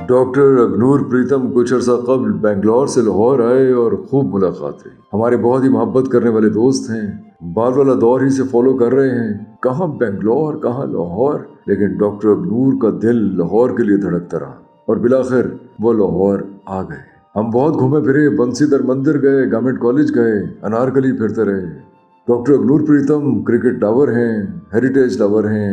Doctor अग्नूर प्रीतम कुछ अर्सा कबल बेंगलोर से लाहौर आए और खूब मुलाकात रही। हमारे बहुत ही मोहब्बत करने वाले दोस्त हैं, बाल वाला दौर ही से फॉलो कर रहे हैं, कहाँ बेंगलोर कहाँ लाहौर, लेकिन डॉक्टर अग्नूर का दिल लाहौर के लिए धड़कता रहा और बिलाखिर वो लाहौर आ गए। हम बहुत घूमे फिरे, बंसीधर मंदिर गए, गवर्नमेंट कॉलेज गए, अनारकली फिरते रहे। डॉक्टर अग्नूर प्रीतम क्रिकेट लवर हैं, हेरिटेज लवर हैं,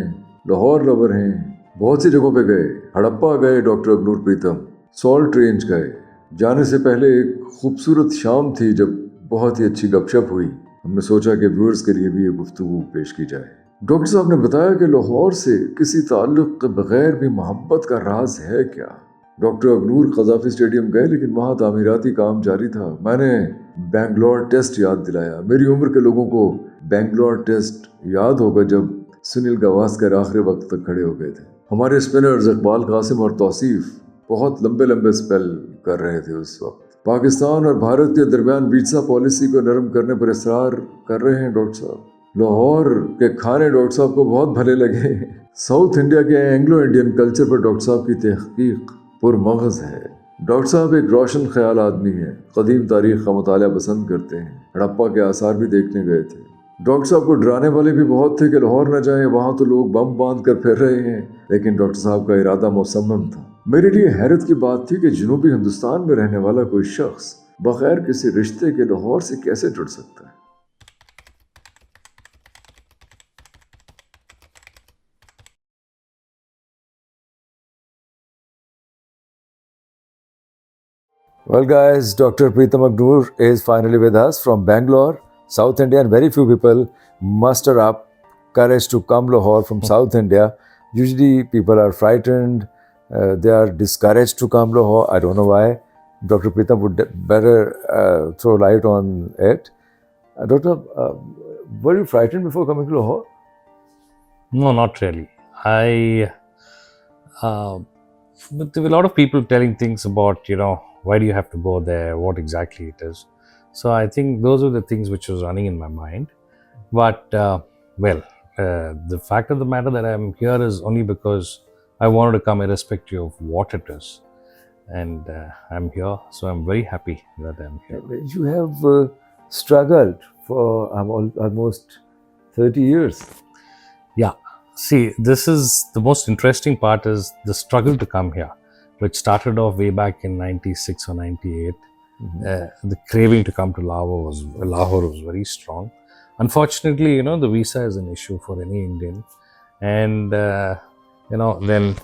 लाहौर लवर हैं, बहुत सी जगहों पे गए। हड़प्पा गए डॉक्टर अग्नूर प्रीतम, सॉल्ट रेंज गए। जाने से पहले एक खूबसूरत शाम थी जब बहुत ही अच्छी गपशप हुई। हमने सोचा कि व्यूअर्स के लिए भी ये गुफ्तगू पेश की जाए। डॉक्टर साहब ने बताया कि लाहौर से किसी ताल्लुक के बगैर भी मोहब्बत का राज है क्या। डॉक्टर अग्नूर कज़ाफी स्टेडियम गए, लेकिन वहाँ तामीराती काम जारी था। मैंने बेंगलोर टेस्ट याद दिलाया। मेरी उम्र के लोगों को बेंगलोर टेस्ट याद होगा जब सुनील गावस्कर आखिरी वक्त तक खड़े हो गए थे। हमारे स्पिनर्स इकबाल कासिम और तौसीफ बहुत लंबे लंबे स्पेल कर रहे थे उस वक्त। पाकिस्तान और भारत के दरमियान वीज़ा पॉलिसी को नरम करने पर इसरार कर रहे हैं डॉक्टर साहब। लाहौर के खाने डॉक्टर साहब को बहुत भले लगे। साउथ इंडिया के एंग्लो इंडियन कल्चर पर डॉक्टर साहब की तहकीक पुरमगज़ है। डॉक्टर साहब एक रोशन ख्याल आदमी हैं, कदीम तारीख का मुताला पसंद करते हैं। हड़प्पा के आसार भी देखने गए थे। डॉक्टर साहब को डराने वाले भी बहुत थे कि लाहौर न जाएं, वहाँ तो लोग बम बांध कर फिर रहे हैं, लेकिन डॉक्टर साहब का इरादा मुसम्मम था। मेरे लिए हैरत की बात थी कि जनूबी हिंदुस्तान में रहने वाला कोई शख्स बगैर किसी रिश्ते के लाहौर से कैसे जुड़ सकता है। Well guys, Dr. Pretum Agnore is finally with us from Bangalore, South India, and very few people muster up courage to come Lahore from South India. Usually people are frightened, they are discouraged to come Lahore. I don't know why. Dr. Pretum would better throw light on it. Doctor, were you frightened before coming to Lahore? No, not really. But there were a lot of people telling things about, why do you have to go there, what exactly it is. So I think those were the things which was running in my mind. But, the fact of the matter that I'm here is only because I wanted to come irrespective of what it is. And I'm here, so I'm very happy that I'm here. You have struggled for almost 30 years. Yeah. See, this is the most interesting part is the struggle to come here, which started off way back in 96 or 98. The craving to come to Lahore was very strong. Unfortunately, the visa is an issue for any Indian. And, then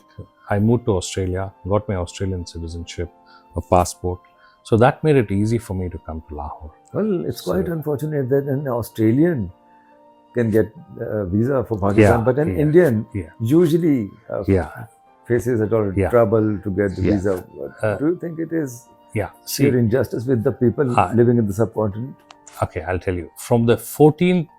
I moved to Australia, got my Australian citizenship, a passport. So that made it easy for me to come to Lahore. Well, it's quite unfortunate that an Australian can get a visa for Pakistan, but an Indian usually faces a lot of trouble to get the visa. Do you think it is sheer injustice with the people living in the subcontinent? Okay, I'll tell you. From the 15th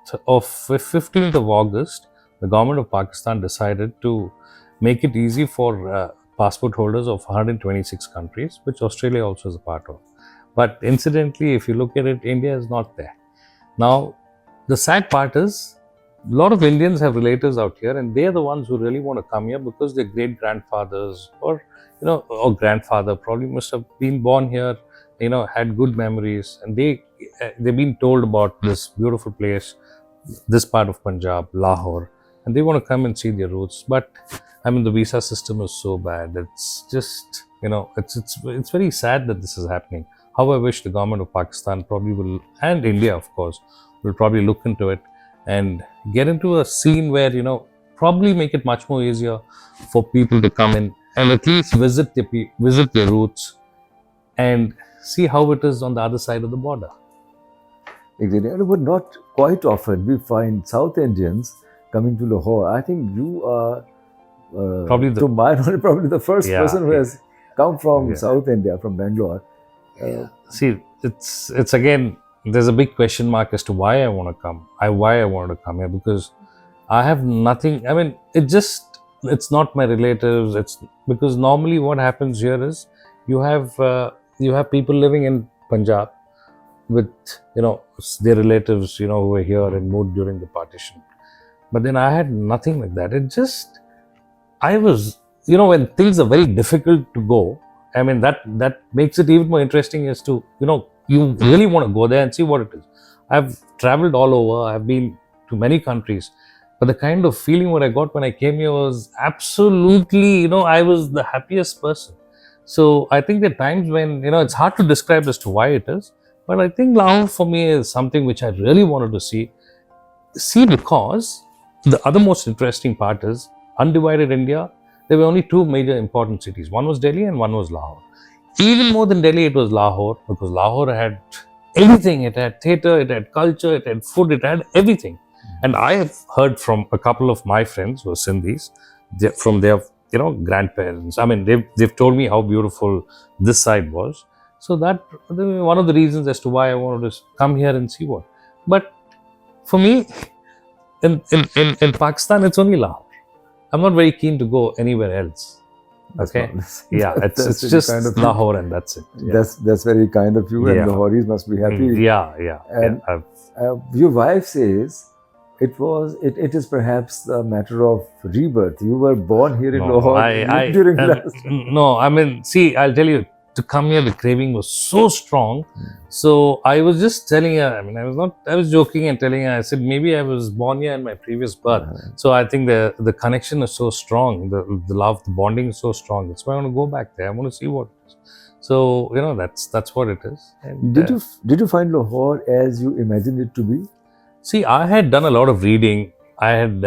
of August, the government of Pakistan decided to make it easy for passport holders of 126 countries, which Australia also is a part of. But incidentally, if you look at it, India is not there. Now, the sad part is, a lot of Indians have relatives out here, and they are the ones who really want to come here because their great-grandfathers or grandfather probably must have been born here, had good memories, and they've been told about this beautiful place, this part of Punjab, Lahore, and they want to come and see their roots. But I mean, the visa system is so bad. It's just, it's very sad that this is happening. How I wish the government of Pakistan probably will, and India of course, will probably look into it and get into a scene where, probably make it much more easier for people to come in and at least visit their roots and see how it is on the other side of the border. Exactly, but not quite often we find South Indians coming to Lahore. I think you are, to my knowledge, probably the first person who has come from South India, from Bangalore. See, it's again, there's a big question mark as to why I want to come. Why I wanted to come here, because I have nothing. I mean, it's not my relatives. It's because normally what happens here is you have people living in Punjab with their relatives who were here and moved during the partition. But then I had nothing like that. I was when things are very difficult to go, I mean, that makes it even more interesting as to, you really want to go there and see what it is. I've traveled all over, I've been to many countries, but the kind of feeling what I got when I came here was absolutely, I was the happiest person. So I think there are times when, it's hard to describe as to why it is, but I think Lahore for me is something which I really wanted to see. Because the other most interesting part is undivided India. There were only two major important cities. One was Delhi and one was Lahore. Even more than Delhi, it was Lahore, because Lahore had everything. It had theatre, it had culture, it had food, it had everything. And I have heard from a couple of my friends who are Sindhis, from their grandparents. I mean, they've told me how beautiful this side was. So that one of the reasons as to why I wanted to come here and see what. But for me, in Pakistan, it's only Lahore. I'm not very keen to go anywhere else. Okay. Yeah, it's just kind of Lahore and that's it. Yeah. That's very kind of you, and Lahoris must be happy. Yeah. And your wife says it is perhaps a matter of rebirth. You were born here in Lahore during that. No, I mean, see, I'll tell you, to come here, the craving was so strong. So I was just telling her, I mean, I was joking and telling her, I said, maybe I was born here in my previous birth. So I think the connection is so strong, the love, the bonding is so strong. That's why I want to go back there. I want to see what it is. So, that's what it is. And, did you find Lahore as you imagined it to be? See, I had done a lot of reading. I had,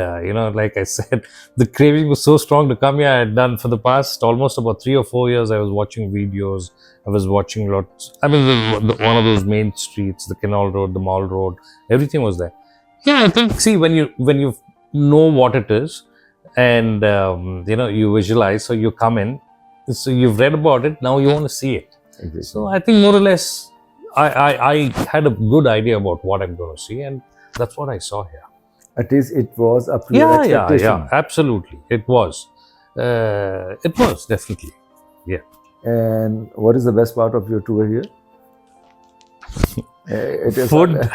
like I said, the craving was so strong to come here. I had done for the past almost about 3 or 4 years. I was watching videos. I was watching lots. I mean, one of those main streets, the Canal Road, the Mall Road, everything was there. Yeah, I think. See, when you know what it is, and you visualize, so you come in. So you've read about it. Now you want to see it. Exactly. So I think more or less, I had a good idea about what I'm going to see, and that's what I saw here. At least it was up to your expectation. Yeah, absolutely. It was. It was, definitely. Yeah. And what is the best part of your tour here? It is food.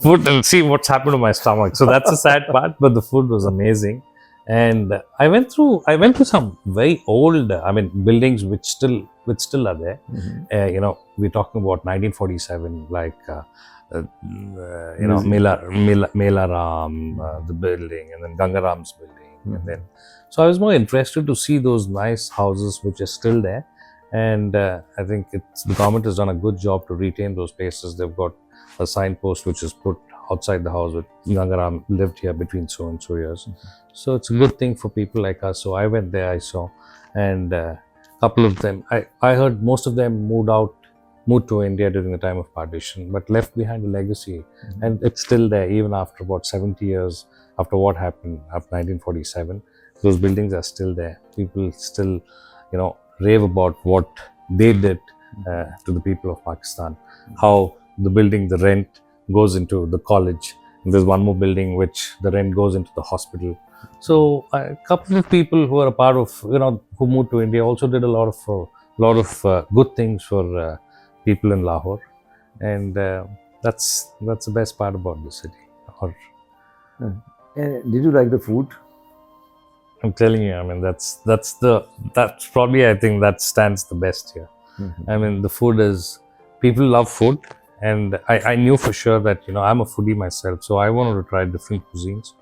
Food, and see what's happened to my stomach. So that's the sad part, but the food was amazing. And I went through some very old, buildings which still are there. Mm-hmm. We're talking about 1947, like Melaram, the building, and then Gangaram's building, and then. So I was more interested to see those nice houses which are still there, and I think the government has done a good job to retain those places. They've got a signpost which is put outside the house with Gangaram lived here between so and so years. So it's a good thing for people like us. So I went there, I saw, and a couple of them, I heard most of them moved to India during the time of partition, but left behind a legacy. And it's still there even after about 70 years after what happened after 1947. Those buildings are still there. People still, rave about what they did to the people of Pakistan. How the building, the rent goes into the college. And there's one more building which the rent goes into the hospital. So a couple of people who are a part of, who moved to India also did a lot of good things for people in Lahore, and that's the best part about the city. And did you like the food? I'm telling you, that's probably, I think that stands the best here. The food is, people love food, and I knew for sure that I'm a foodie myself, so I wanted to try different cuisines,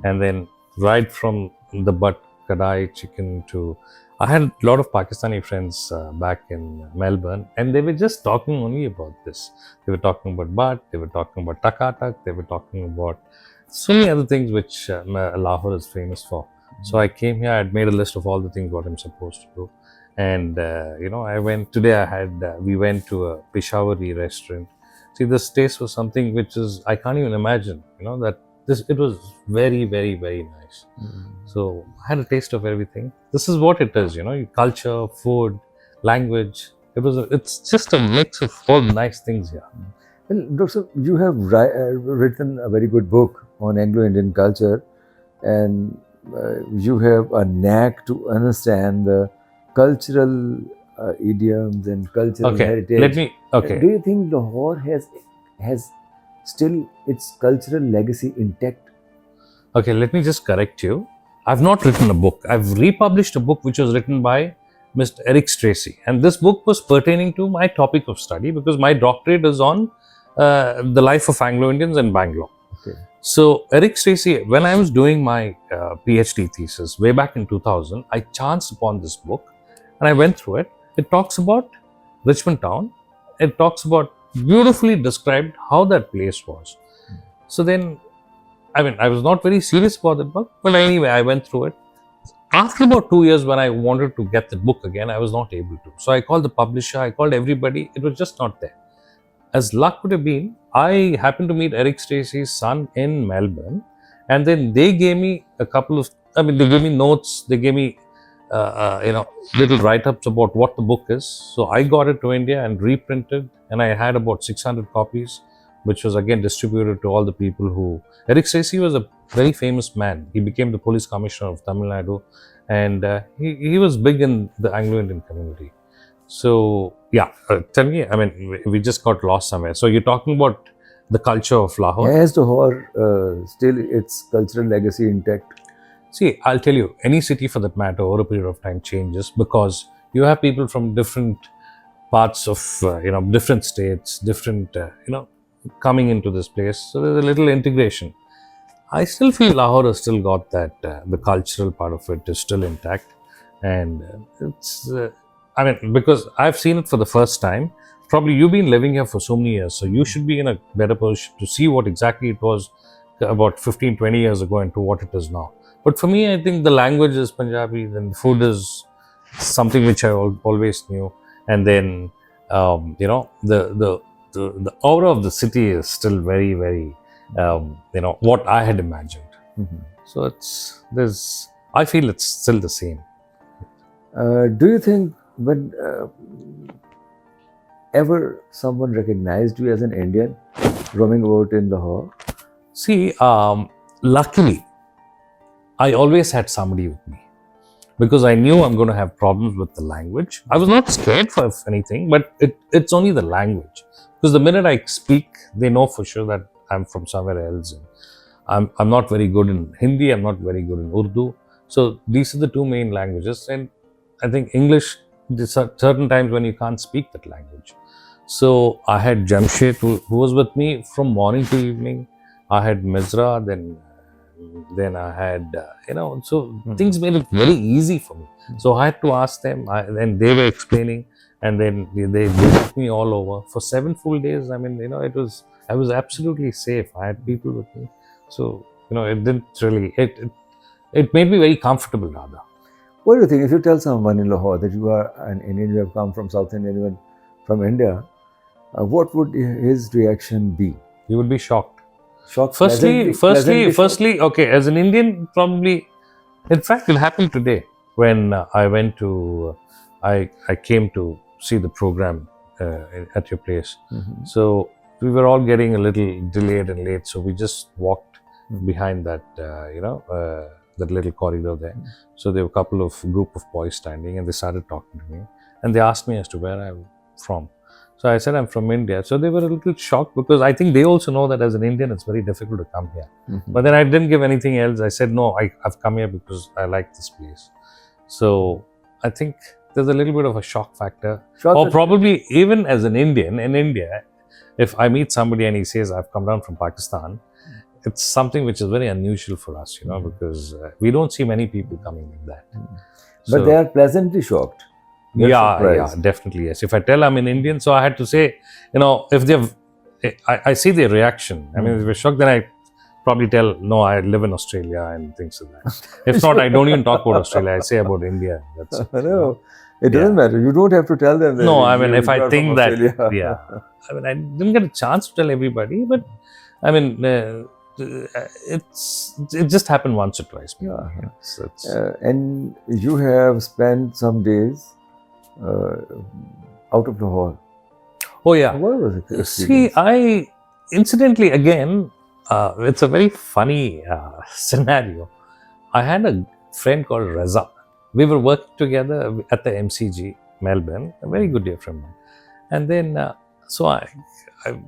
and then right from the butt kadai chicken to. I had a lot of Pakistani friends back in Melbourne, and they were just talking only about this. They were talking about bhat, they were talking about takatak, they were talking about so many other things which Lahore is famous for. So I came here, I had made a list of all the things what I'm supposed to do. And, I went, today we went to a Peshawari restaurant. See, this taste was something which is, I can't even imagine, it was very, very, very nice. So I had a taste of everything. This is what it is, culture, food, language. It's just a mix of all nice things here. Well, Doctor, you have written a very good book on Anglo-Indian culture, and you have a knack to understand the cultural idioms and cultural heritage. Do you think Lahore has still its cultural legacy intact? Okay, let me just correct you. I've not written a book. I've republished a book which was written by Mr. Eric Stracy. And this book was pertaining to my topic of study because my doctorate is on the life of Anglo-Indians in Bangalore. Okay. So Eric Stracy, when I was doing my PhD thesis way back in 2000, I chanced upon this book and I went through it. It talks about Richmond town. It talks about beautifully described how that place was. So then, I was not very serious about that book, but anyway, I went through it. After about 2 years, when I wanted to get the book again, I was not able to. So I called the publisher, I called everybody. It was just not there. As luck would have been, I happened to meet Eric Stracy's son in Melbourne, and then they gave me a couple of, they gave me notes, they gave me, little write-ups about what the book is. So I got it to India and reprinted, and I had about 600 copies, which was again distributed to all the people who... Eric Stracy was a very famous man. He became the police commissioner of Tamil Nadu, and he was big in the Anglo-Indian community. So, yeah, tell me, we just got lost somewhere. So you're talking about the culture of Lahore. Has Lahore still its cultural legacy intact? See, I'll tell you, any city for that matter over a period of time changes because you have people from different parts of, different states, different, coming into this place. So there's a little integration. I still feel Lahore has still got that, the cultural part of it is still intact. And it's, because I've seen it for the first time. Probably you've been living here for so many years, so you should be in a better position to see what exactly it was about 15, 20 years ago and to what it is now. But for me, I think the language is Punjabi, then the food is something which I always knew. And then, the aura of the city is still very, very, what I had imagined. So I feel it's still the same. Do you think when ever someone recognized you as an Indian roaming about in Lahore? See, luckily, I always had somebody with me because I knew I'm going to have problems with the language. I was not scared of anything, but it's only the language. Because the minute I speak, they know for sure that I'm from somewhere else. And I'm not very good in Hindi, I'm not very good in Urdu. So these are the two main languages. And I think English, there's certain times when you can't speak that language. So I had Jamshed who was with me from morning to evening. I had Mizra, then I had, so things made it very easy for me. So I had to ask them, and they were explaining, and then they took me all over. For 7 full days, I was absolutely safe. I had people with me. So, it didn't really, it made me very comfortable rather. What do you think, if you tell someone in Lahore that you are an Indian, you have come from South India, even from India, what would his reaction be? He would be shocked. Shocked? Firstly, okay, as an Indian, probably, in fact, it happened today when I went to, I came to see the program at your place. So we were all getting a little delayed and late, so we just walked behind that, that little corridor there. So there were a couple of group of boys standing and they started talking to me and they asked me as to where I'm from. So I said I'm from India. So they were a little shocked because I think they also know that as an Indian it's very difficult to come here. But then I didn't give anything else. I said no, I've come here because I like this place. So I think there's a little bit of a shock factor. Or probably even as an Indian in India, if I meet somebody and he says I've come down from Pakistan, it's something which is very unusual for us, because we don't see many people coming like that. But they are pleasantly shocked. Yeah, definitely, yes. If I tell I'm an Indian, so I had to say, if they've, I see their reaction. I mean, if they're shocked, then I probably tell, no, I live in Australia and things like that. If not, I don't even talk about Australia. I say about India. That's it. No, it doesn't matter. You don't have to tell them that. No, I mean, if I think that, I didn't get a chance to tell everybody, but it just happened once or twice. And you have spent some days out of Lahore. Oh yeah. What was it? See, incidentally again, it's a very funny scenario. I had a friend called Reza. We were working together at the MCG, Melbourne, a very good dear friend. And then,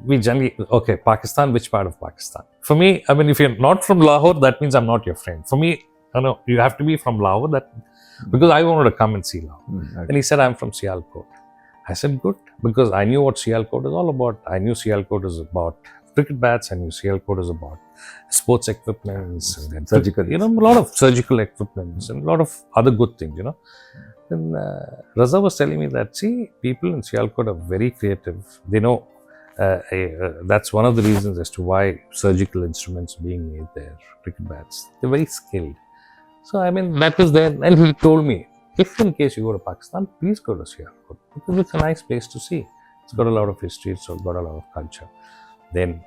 we generally, Pakistan, which part of Pakistan? For me, if you're not from Lahore, that means I'm not your friend. For me, "Oh no, you have to be from Lahore." Because I wanted to come and see Lahore. Okay. And he said, "I'm from Sialkot." I said, "Good," because I knew what Sialkot is all about. I knew Sialkot is about cricket bats. I knew Sialkot is about sports equipments, and Surgical. a lot of surgical equipments and a lot of other good things, Then Raza was telling me that, see, people in Sialkot are very creative. They know that's one of the reasons as to why surgical instruments are being made there, cricket bats. They're very skilled. So, I mean, that was there. And he told me, if in case you go to Pakistan, please go to Sialkot, because it's a nice place to see. It's got a lot of history, it's got a lot of culture. Then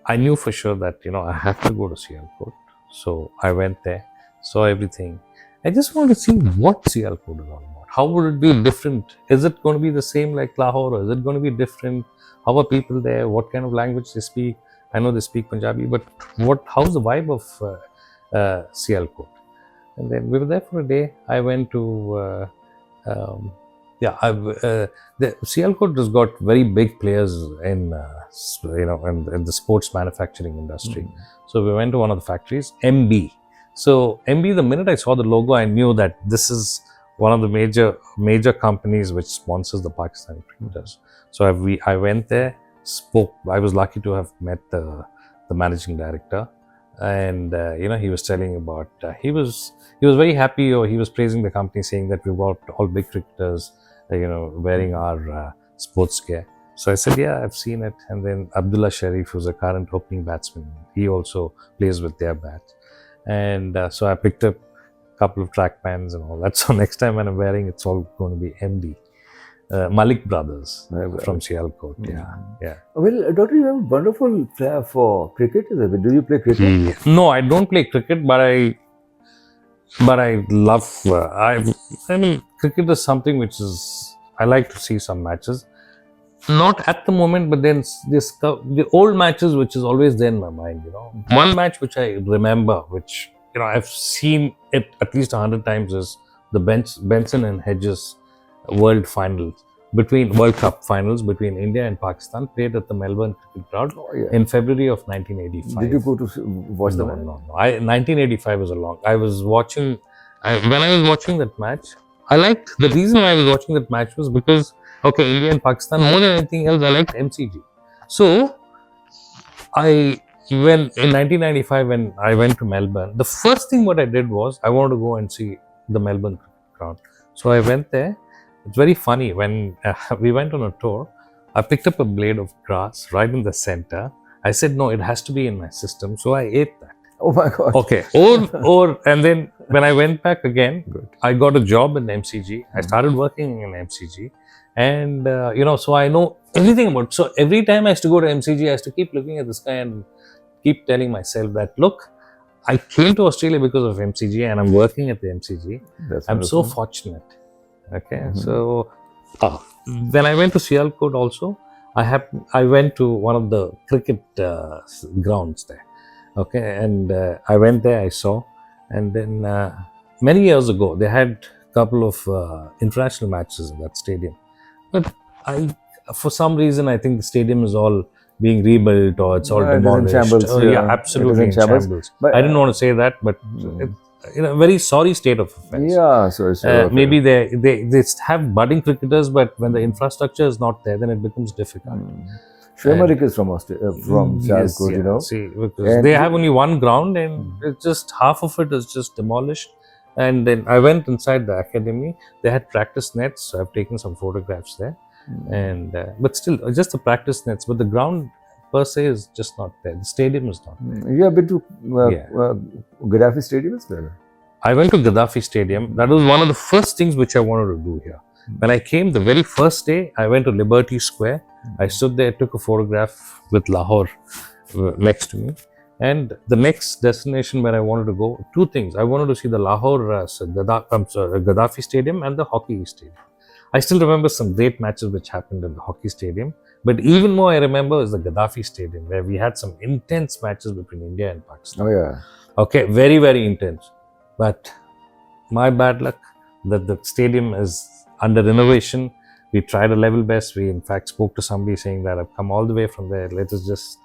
I knew for sure that, I have to go to Sialkot. So I went there, saw everything. I just wanted to see what Sialkot is all about. How would it be different? Is it going to be the same like Lahore, or is it going to be different? How are people there? What kind of language they speak? I know they speak Punjabi, but how's the vibe of Sialkot? And then we were there for a day. I went to the Sialkot has got very big players in in the sports manufacturing industry. So we went to one of the factories, MB. So MB, the minute I saw the logo, I knew that this is one of the major companies which sponsors the Pakistani cricketers. So I went there, spoke. I was lucky to have met the managing director, and he was telling about he was very happy, or he was praising the company, saying that we've got all big cricketers wearing our sports gear. So I said, yeah, I've seen it. And then Abdullah Sharif, who's a current opening batsman, he also plays with their bat. And so I picked up a couple of track pants and all that. So next time when I'm wearing, it's all going to be MD. Malik Brothers from Sialkot. Yeah. Well, Doctor, you have a wonderful flair for cricket. Do you play cricket? No, I don't play cricket, but I love. I mean, cricket is something which is. I like to see some matches. Not at the moment, but then the old matches, which is always there in my mind. One match which I remember, which I've seen it at least 100 times, is the Benson and Hedges World Cup finals between India and Pakistan, played at the Melbourne Cricket Ground in February of 1985. Did you go to watch the match? No. 1985 was a long. When I was watching that match, I liked, the reason why I was watching that match was because, India and Pakistan, more than anything else, I liked MCG. So, in 1995, when I went to Melbourne, the first thing what I did was, I wanted to go and see the Melbourne Cricket Ground. So, I went there. It's very funny, when we went on a tour, I picked up a blade of grass right in the center. I said, no, it has to be in my system. So I ate that. Oh my God. Okay. And then when I went back again, I got a job in MCG. I started working in MCG. And, so I know everything about it. So every time I used to go to MCG, I used to keep looking at the sky and keep telling myself that, look, I came to Australia because of MCG and I'm working at the MCG. I'm so fortunate. Okay, so when I went to Sialkot also, I went to one of the cricket grounds there. Okay, and I went there, I saw, and then many years ago they had a couple of international matches in that stadium. But for some reason, I think the stadium is all being rebuilt, or it's all demolished. Absolutely in shambles. But I didn't want to say that, but in a very sorry state of affairs. Yeah, sorry. Maybe they have budding cricketers, but when the infrastructure is not there, then it becomes difficult. Shemarik is from Sialkot, See, because they have only one ground, and it's just half of it is just demolished. And then I went inside the academy. They had practice nets, so I've taken some photographs there. And but still, just the practice nets. But the ground per se is just not there. The stadium is not there. You have been to Gaddafi Stadium as well? I went to Gaddafi Stadium. That was one of the first things which I wanted to do here. When I came, the very first day, I went to Liberty Square. I stood there, took a photograph with Lahore next to me. And the next destination where I wanted to go, two things. I wanted to see the Lahore Gaddafi Stadium and the hockey stadium. I still remember some great matches which happened in the hockey stadium. But even more I remember is the Gaddafi Stadium, where we had some intense matches between India and Pakistan. Oh yeah. Okay, very, very intense. But my bad luck that the stadium is under renovation. We tried a level best. We in fact spoke to somebody saying that I've come all the way from there. Let us just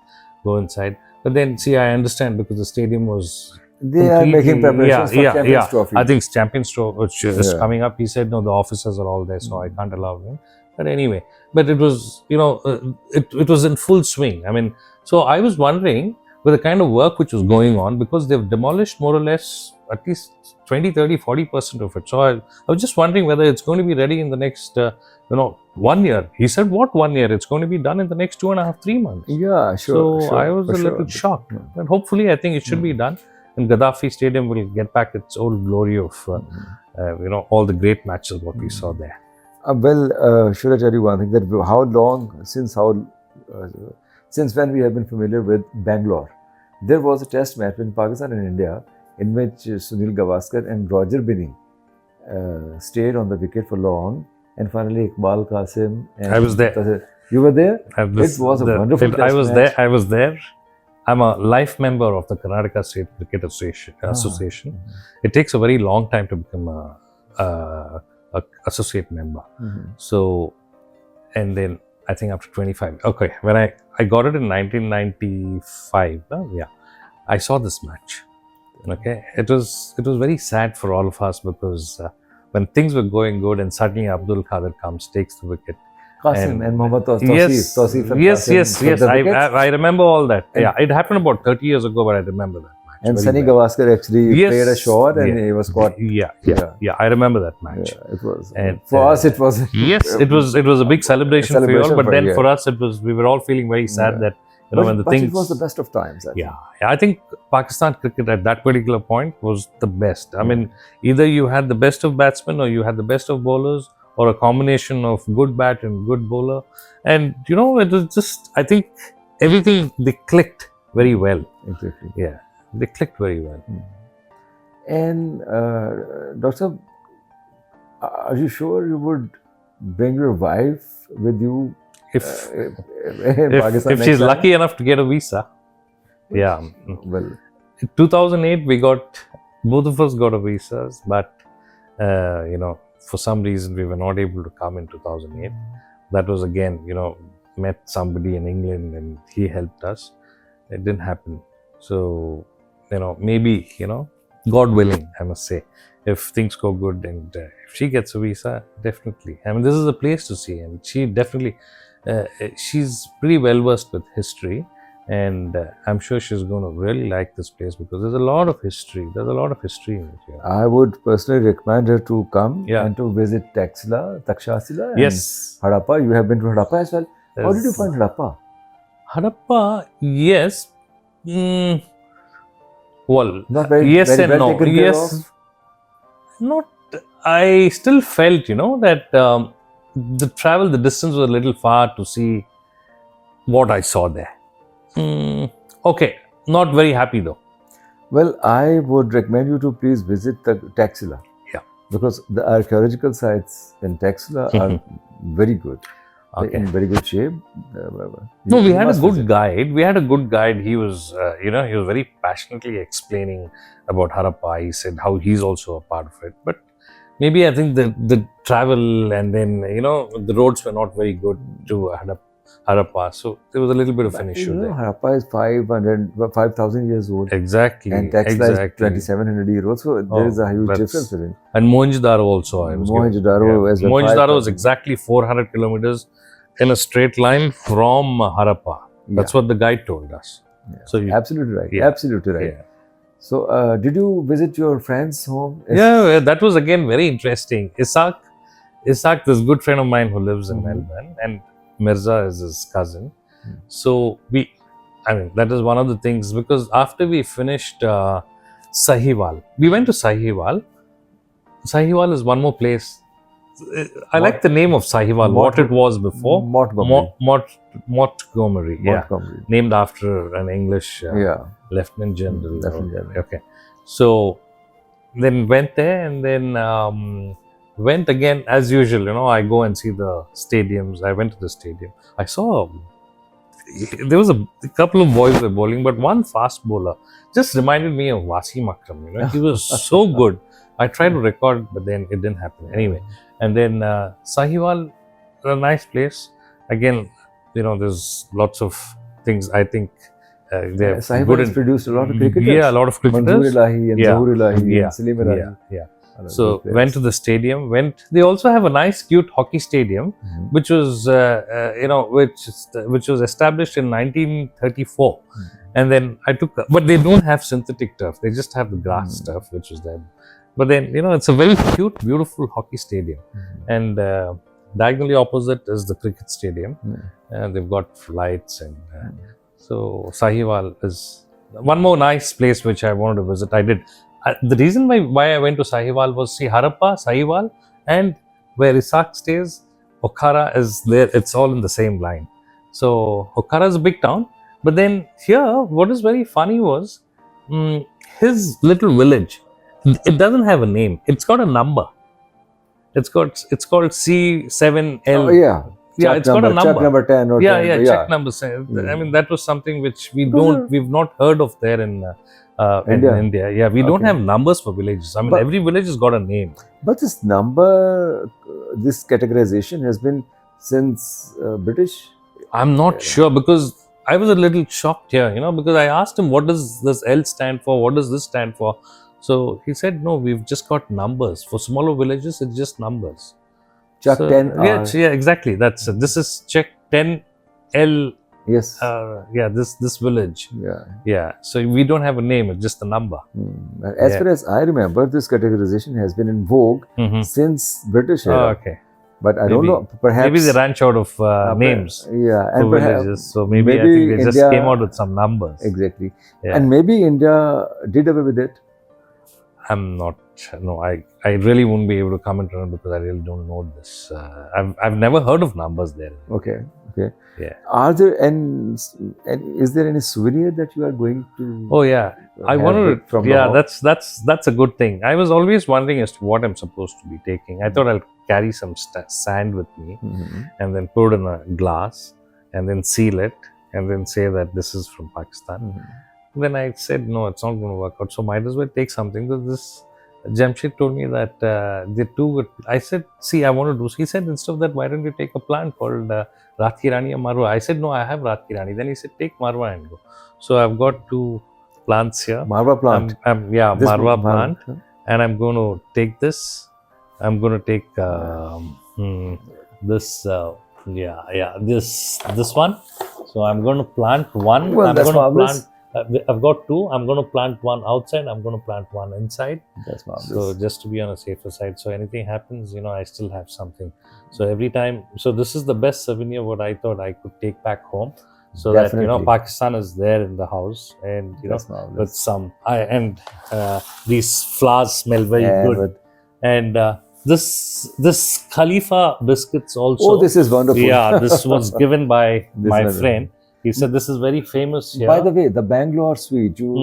go inside. But then, see, I understand, because the stadium was They are making preparations for Champions Trophy. I think Champions Trophy, which is Yeah. coming up. He said, no, the officers are all there, so I can't allow him. But anyway, but it was, it was in full swing. I mean, so I was wondering, with the kind of work which was going on, because they've demolished more or less at least 20, 30, 40% of it. So I was just wondering whether it's going to be ready in the next, 1 year. He said, what 1 year? It's going to be done in the next 2.5, 3 months. Yeah, sure. So I was a little shocked. But hopefully, I think it should be done. And Gaddafi Stadium will get back its old glory of, all the great matches what we saw there. Should I tell you one thing? That how long, since when we have been familiar with Bangalore? There was a test match between Pakistan and India in which Sunil Gavaskar and Roger Binny stayed on the wicket for long, and finally Iqbal Qasim. And I was there. You were there? It was a wonderful test I was match. there. I was there. I'm a life member of the Karnataka State Cricket Association. It takes a very long time to become a associate member. So, and then I think after 25. Okay, when I got it in 1995. I saw this match. Okay, it was very sad for all of us because when things were going good and suddenly Abdul Qadir comes, takes the wicket. Qasim and Mohammad Tausif. Yes. I remember all that. Yeah, it happened about 30 years ago, but I remember that match. And Sunny Gavaskar actually played a shot and he was caught. Yeah. I remember that match. Yeah, it was. And for us, it was. Yes, it was a big celebration for you all. But then for us, we were all feeling very sad that when the things. It was the best of times. I think Pakistan cricket at that particular point was the best. I mean, either you had the best of batsmen or you had the best of bowlers, or a combination of good bat and good bowler. And, it was just, I think everything, they clicked very well. Exactly. Yeah, they clicked very well. And, Doctor, are you sure you would bring your wife with you if Pakistan if she's lucky enough to get a visa? Yeah. Well, in 2008, both of us got a visas, but, for some reason, we were not able to come in 2008. That was again, met somebody in England and he helped us. It didn't happen. So, maybe, God willing, I must say, if things go good and if she gets a visa, definitely. I mean, this is a place to see. And she definitely, she's pretty well versed with history. And I'm sure she's going to really like this place because there's a lot of history. There's a lot of history in it here. I would personally recommend her to come and to visit Takshashila and Harappa. You have been to Harappa as well. How did you find Harappa? Harappa, yes. Well, not very, yes very and well no. Yes. Not. I still felt, that the distance was a little far to see what I saw there. Okay, not very happy though. Well, I would recommend you to please visit the Taxila. Yeah. Because the archaeological sites in Taxila are very good. Okay. In very good shape. No, we had a good guide. He was, he was very passionately explaining about Harappa. He said how he's also a part of it. But maybe I think the travel and then, the roads were not very good to Harappa. So there was a little bit of an issue there. Harappa is 5,000 years old. Exactly. And Taxila is 2,700 years old. So there is a huge difference in it. And Mohenjo-daro also. Mohenjo-daro as well. Mohenjo-daro is exactly 400 kilometers in a straight line from Harappa. That's what the guide told us. Yeah. So absolutely right. Yeah. Absolutely right. Yeah. So did you visit your friend's home? Yeah, that was again very interesting. Isaac, this good friend of mine who lives in Melbourne, and Mirza is his cousin. So that is one of the things, because after we finished Sahiwal, we went to Sahiwal. Sahiwal is one more place. I like the name of Sahiwal, what it was before. Montgomery. Named after an English Lieutenant General. Okay. So then went there and then went again as usual. I go and see the stadiums. I went to the stadium. I saw there was a couple of boys were bowling, but one fast bowler just reminded me of Wasim Akram. He was so good. I tried to record, but then it didn't happen. Anyway, and then Sahiwal, a nice place. Again, there's lots of things I think they're Sahiwal good has in, produced a lot of cricketers. yeah, a lot of cricketers. Manzoor Ilahi and Yeah. Zahoor Ilahi Yeah. and Salim Ilahi. Yeah. All of So those players. went to the stadium. They also have a nice, cute hockey stadium, Mhm. which was which was established in 1934. And then but they don't have synthetic turf. They just have the grass turf, which was there. But then it's a very cute, beautiful hockey stadium, and diagonally opposite is the cricket stadium, and they've got lights and so Sahiwal is one more nice place which I wanted to visit. I did. The reason why I went to Sahiwal was see Harappa, Sahiwal, and where Isaac stays, Okhara is there. It's all in the same line. So Okhara is a big town, but then here, what is very funny was his little village. It doesn't have a name. It's got a number. It's called C7L. Oh, yeah. Yeah, it's got a number. Check number 10 or 10. Check number 7. I mean, that was something which we've not heard of there in India. Yeah, we don't have numbers for villages. I mean, every village has got a name. But this number, this categorization has been since British. I'm not sure, because I was a little shocked here, because I asked him, what does this L stand for? What does this stand for? So he said, no, we've just got numbers. For smaller villages, it's just numbers. Check 10. Yeah, exactly. This is check 10L. Yes. This village. Yeah. Yeah. So we don't have a name, it's just a number. As far as I remember, this categorization has been in vogue since British era. Oh, okay. But I don't know, perhaps... Maybe they ran short of names and for villages. So maybe I think they just came out with some numbers. Exactly. Yeah. And maybe India did away with it. I'm not... No, I really won't be able to comment on it because I really don't know this. I've never heard of numbers there. Okay. Yeah. Are there and is there any souvenir that you are going to? Oh yeah, I wanted to. Yeah, Lahore? that's a good thing. I was always wondering as to what I'm supposed to be taking. I thought I'll carry some sand with me and then put it in a glass and then seal it and then say that this is from Pakistan. Then I said no, it's not going to work out. So might as well take something. This Jamshid told me that they too. I said, see, I want to do. He said, instead of that, why don't you take a plant called Raat Ki Rani or Marwa? I said, no, I have Raat Ki Rani. Then he said, take Marwa and go. So I've got 2 plants here. Marwa plant. Marwa plant. And I'm going to take this. I'm going to take this. This one. So I'm going to plant one. Well, I'm that's going to marvelous. plant. I've got 2. I'm going to plant one outside. I'm going to plant one inside. That's marvelous. So just to be on a safer side. So anything happens, I still have something. So every time. So this is the best souvenir what I thought I could take back home. So Definitely. that Pakistan is there in the house, and with some these flowers smell very good. And this Khalifa biscuits also. Oh, this is wonderful. Yeah, this was given by my friend. He said this is very famous here. By the way, the Bangalore sweet you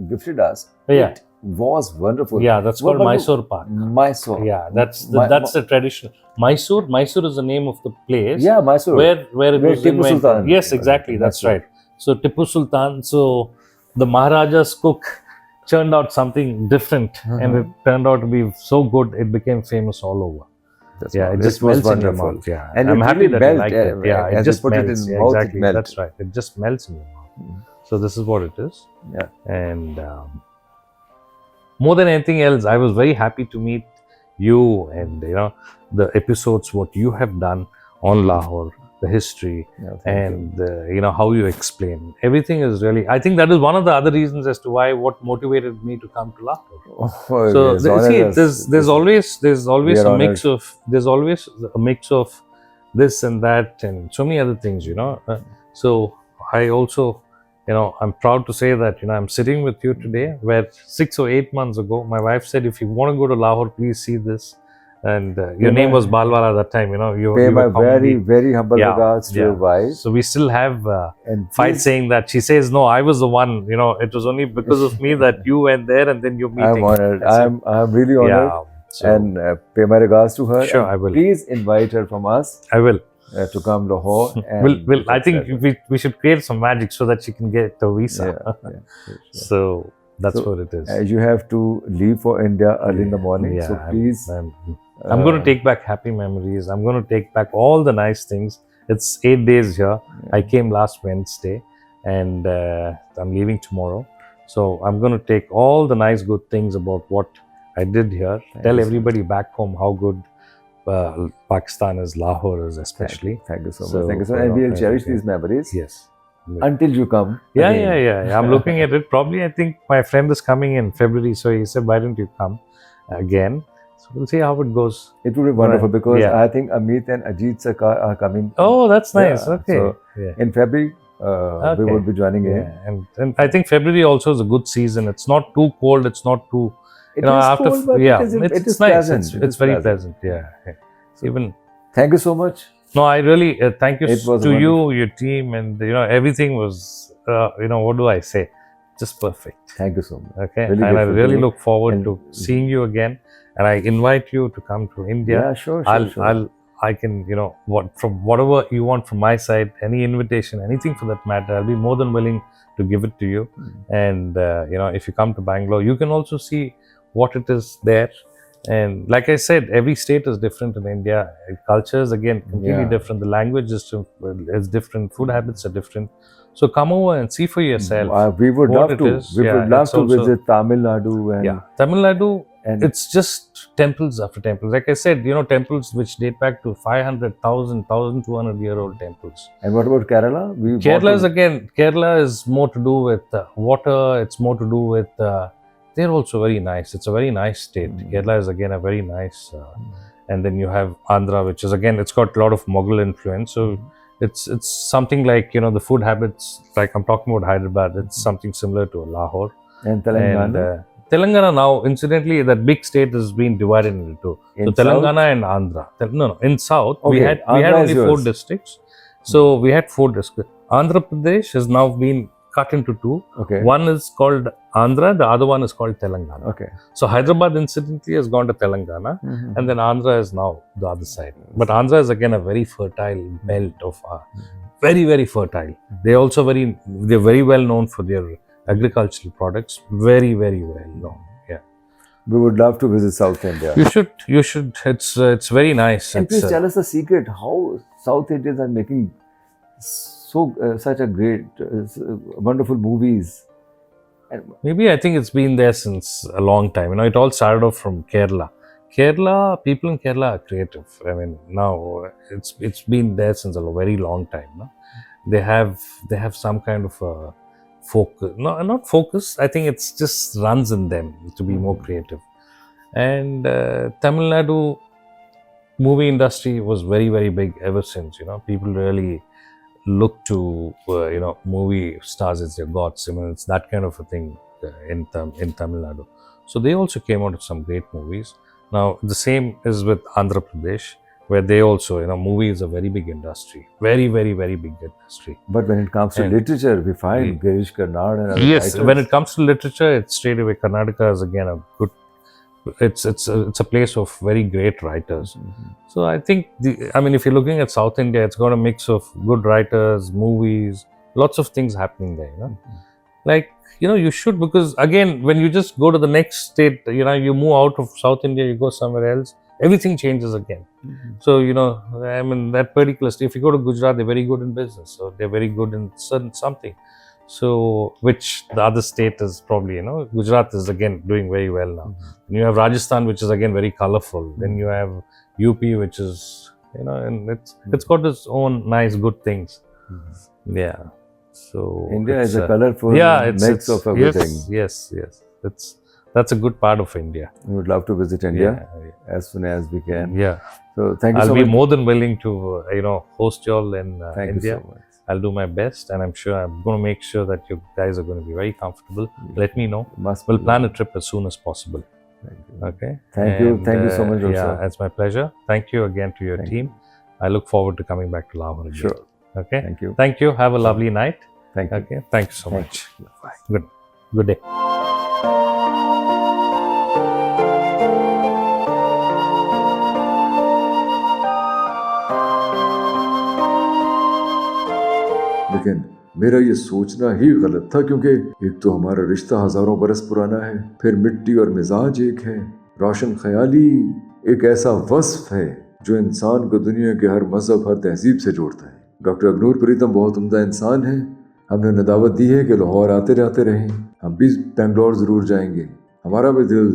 gifted us, it was wonderful. Yeah, that's called Mysore Pak. Mysore. Yeah, that's the tradition. Mysore is the name of the place. Yeah, Mysore. Where it was Tipu Sultan. Yes, exactly. That's right. So Tipu Sultan. So the Maharaja's cook churned out something different, and it turned out to be so good. It became famous all over. It just melts in your mouth. Yeah, and I'm happy that you liked it. Yeah, it just put melts. it in mouth, exactly. it melts. That's right. It just melts in your mouth. So this is what it is. Yeah. And more than anything else, I was very happy to meet you and the episodes what you have done on Lahore, the history, and how you explain everything is really. I think that is one of the other reasons as to what motivated me to come to Lahore. So there's always a mix of this and that and so many other things. So I also. I'm proud to say that, I'm sitting with you today, where 6 or 8 months ago, my wife said, if you want to go to Lahore, please see this. And your name was Balwala at that time, you pay my very, very humble regards to your wife. So we still have fight saying that. She says, no, I was the one, it was only because of me that you went there and then you're meeting. I'm honored. I'm really honored. Yeah, and pay my regards to her. Sure, I will. Please invite her from us. I will. To come to Lahore. I think we should create some magic so that she can get a visa. Sure. So that's what it is. You have to leave for India early in the morning. So please. I'm going to take back happy memories. I'm going to take back all the nice things. It's 8 days here. I came last Wednesday. and I'm leaving tomorrow. So I'm going to take all the nice, good things about what I did here. Tell you so everybody back home how good Pakistan is, Lahore is especially. Thank you so much. So, Thank you so much. And we'll cherish these memories Yes. until you come. Yeah, again. yeah. I'm looking at it. Probably, I think my friend is coming in February, so he said, "Why don't you come again?" So we'll see how it goes. It would be wonderful because Yeah. I think Amit and Ajit Sarkar are coming. Oh, that's nice. Yeah, Okay. so in February, we Okay. would be joining in. Yeah, and I think February also is a good season. It's not too cold. It's not too. It is cold, but yeah, it is nice. pleasant. It's very pleasant. Yeah. So, Even. Thank you so much. No, I really thank you It was to you, wonderful. your team, and everything was what do I say? Just perfect. Thank you so much. Okay, Really and I grateful to really you. look forward And- to seeing you again. And I invite you to come to India. Yeah, sure. I can, from whatever you want from my side, any invitation, anything for that matter, I'll be more than willing to give it to you. And, if you come to Bangalore, you can also see what it is there. And like I said, every state is different in India. Culture is again completely Yeah. different. The language is different. Food habits are different. So come over and see for yourself. We would what love it to. is. We Yeah, would love it's to also- visit Tamil Nadu and Yeah, Tamil Nadu. and It's just temples after temples. Like I said, temples which date back to 500,000, 1,200-year-old temples. and what about Kerala? We want Kerala is more to do with water. It's more to do with. They're also very nice. It's a very nice state. Kerala is again a very nice. And then you have Andhra, which is again, it's got a lot of Mughal influence. So it's something like the food habits. Like I'm talking about Hyderabad. It's something similar to Lahore. and Telangana. And, Telangana now, incidentally, that big state has been divided into two. In So Telangana South? and Andhra. No. In South, we Okay, had Andhra is only 4 yours. districts. So we had 4 districts. Andhra Pradesh has now been cut into 2. Okay. One is called Andhra, the other one is called Telangana. Okay. So Hyderabad incidentally has gone to Telangana, and then Andhra is now the other side. But Andhra is again a very fertile belt of very, very fertile. They're very well known for their agricultural products. Very, very well known. Yeah. We would love to visit South India. You should. It's very nice. And please tell us the secret how South Indians are making such a great, wonderful movies. And Maybe I think it's been there since a long time. It all started off from Kerala. People in Kerala are creative. I mean, now it's been there since a very long time. No? They have some kind of a focus. No, not focus. I think it's just runs in them to be more creative. And Tamil Nadu movie industry was very, very big ever since. People really look to movie stars as their gods. It's that kind of a thing in Tamil Nadu. So they also came out with some great movies. Now the same is with Andhra Pradesh, where they also movie is a very big industry, very, very, very big industry. But when it comes to literature, we find Girish Karnad and other Yes, writers. when it comes to literature, it's straight away Karnataka is again a good. It's a place of very great writers. So I think if you're looking at South India, it's got a mix of good writers, movies, lots of things happening there. Like you should, because again, when you just go to the next state, you move out of South India, you go somewhere else, everything changes again. So that particular state, if you go to Gujarat, they're very good in business, so they're very good in certain something. So, which the other state is probably, Gujarat is again doing very well now. And you have Rajasthan, which is again very colorful. Then you have UP, which is, and it's got its own nice, good things. Yeah. So India is a colorful mix of everything. Yes. That's a good part of India. We would love to visit India as soon as we can. Yeah. So thank you so much. I'll be more than willing to, host you all in Thank India. you so much. I'll do my best, and I'm going to make sure that you guys are going to be very comfortable. Let me know. We'll plan a trip as soon as possible. Thank you. Okay. Thank you so much, Yeah, also. it's my pleasure. Thank you again to your team. I look forward to coming back to Lahore again. Sure. Okay. Thank you. Thank you. Have a lovely night. Thank you. Okay. Thank you so much. Bye. Good day. लेकिन मेरा ये सोचना ही गलत था, क्योंकि एक तो हमारा रिश्ता हजारों बरस पुराना है, फिर मिट्टी और मिजाज एक है, रोशन ख्याली एक ऐसा वस्फ है जो इंसान को दुनिया के हर मजहब, हर तहजीब से जोड़ता है। डॉक्टर अग्नूर प्रीतम बहुत उम्दा इंसान है, हमने उन्हें दावत दी है कि लाहौर आते जाते रहें। हम भी बेंगलोर ज़रूर जाएंगे। हमारा भी दिल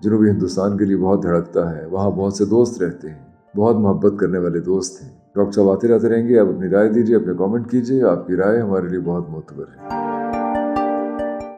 जनूबी हिंदुस्तान के लिए बहुत धड़कता है। वहाँ बहुत से दोस्त रहते हैं, बहुत मोहब्बत करने वाले दोस्त हैं। डॉक्टर साहब आते जाते रहेंगे। आप अपनी राय दीजिए, अपने कमेंट कीजिए। आपकी राय हमारे लिए बहुत मोतबर है।